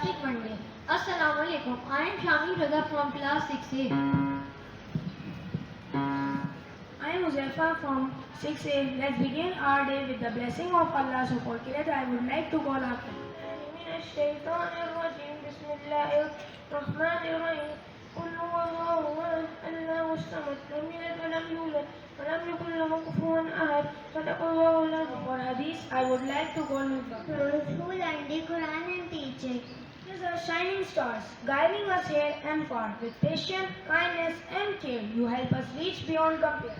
speak one day. Assalamu alaikum. I am Shami Raza from class 6A. I am Uzaifa from 6A. Let's begin our day with the blessing of Allah. So for Kirat, I would like to call our For Hadith, I would like to call Nubba. Who learned the Quran and teach it. These are shining stars, guiding us here and far. With patience, kindness and care, you help us reach beyond compare.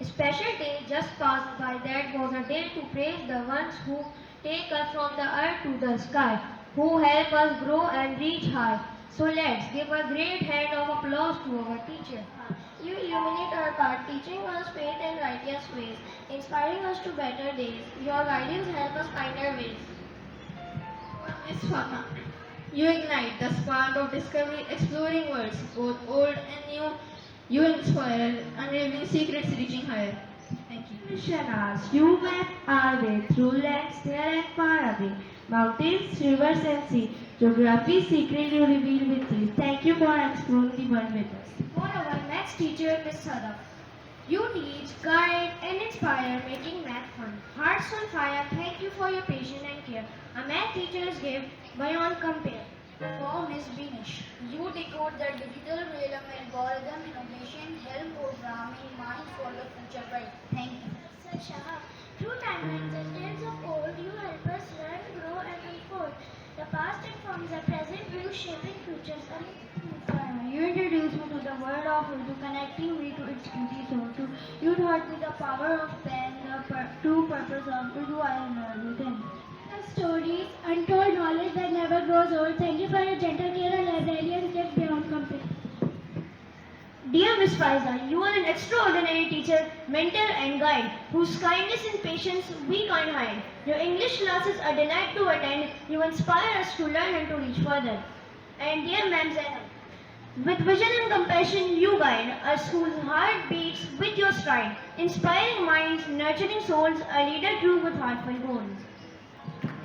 A special day just passed by, that was a day to praise the ones who take us from the earth to the sky, who help us grow and reach high. So let's give a great hand of applause to our teacher. You illuminate our path, teaching us faith and righteous ways, inspiring us to better days. Your guidance help us find our ways. Miss Fatma, you ignite the spark of discovery, exploring worlds, both old and new. You inspire, unraveling secrets reaching higher. Thank you. Missionaries, you map our way through lands near and far away, mountains, rivers and sea. Geography secret you reveal with ease. Thank you for exploring the world with us. For our maths teacher, Miss Sadaf, you teach, guide, and inspire, making math fun. Hearts on fire, thank you for your patience and care. A math teacher's gift beyond compare. For Miss Binish, you decode the digital realm, algorithm, innovation, help programming, mind for the future bright. Thank you. Sir Shah, through timelines and tales of old, you help us learn, grow, and unfold. The past informs the present, view shaping futures. You introduced me to the world of Urdu, connecting me to its beauty soul. You taught me the power of pen, the true purpose of Urdu I have learned within. Stories, untold knowledge that never grows old. Thank you for your gentle care and librarian gift beyond compare. Dear Miss Faiza, you are an extraordinary teacher, mentor and guide, whose kindness and patience we can't hide. Your English classes are delight to attend. You inspire us to learn and to reach further. And dear Ma'am Zainab, with vision and compassion you guide us whose heart beats with your stride, inspiring minds, nurturing souls, a leader true with heartfelt goals.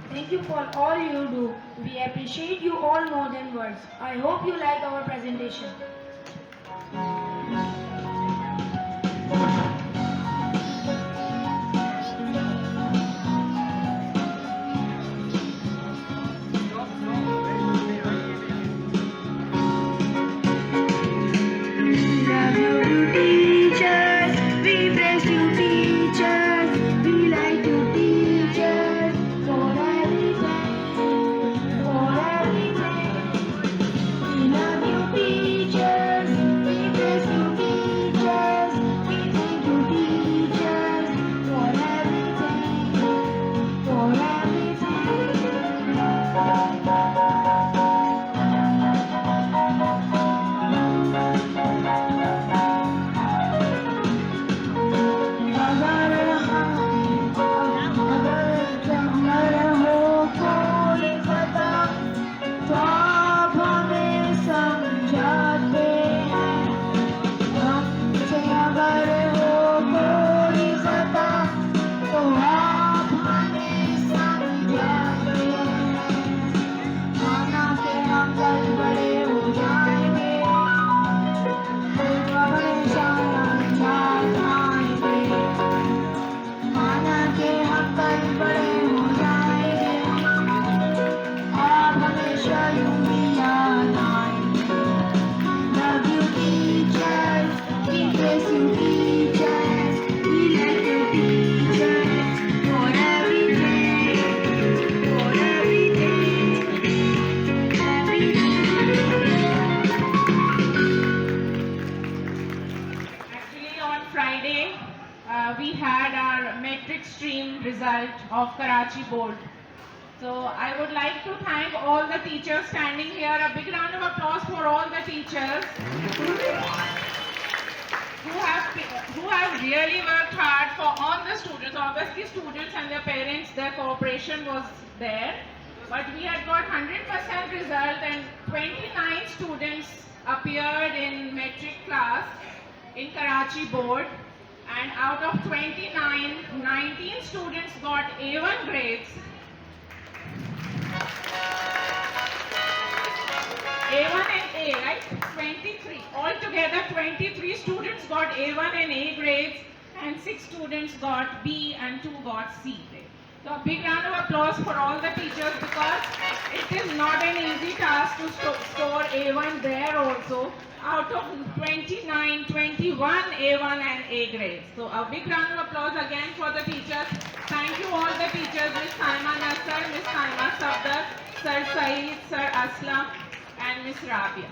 Thank you for all you do. We appreciate you all more than words. I hope you like our presentation. Love you teachers, we bless you teachers, we like you teachers for everything, for everything. We love you teachers, we bless you teachers, we thank you teachers for everything, for everything. We had our metric stream result of Karachi board. So I would like to thank all the teachers standing here. A big round of applause for all the teachers who have really worked hard for all the students. Obviously students and their parents, their cooperation was there. But we had got 100% result and 29 students appeared in metric class in Karachi board. And out of 29, 19 students got A1 grades. together 23 students got A1 and A grades and 6 students got B and 2 got C grade. So a big round of applause for all the teachers because it is not an easy task to score A1 there also. Out of 29, 21 A1 and A grades. So a big round of applause again for the teachers. Thank you all the teachers, Miss Saima Nassar, Miss Saima Sabdar, Sir Saeed, Sir Aslam and Miss Rabia.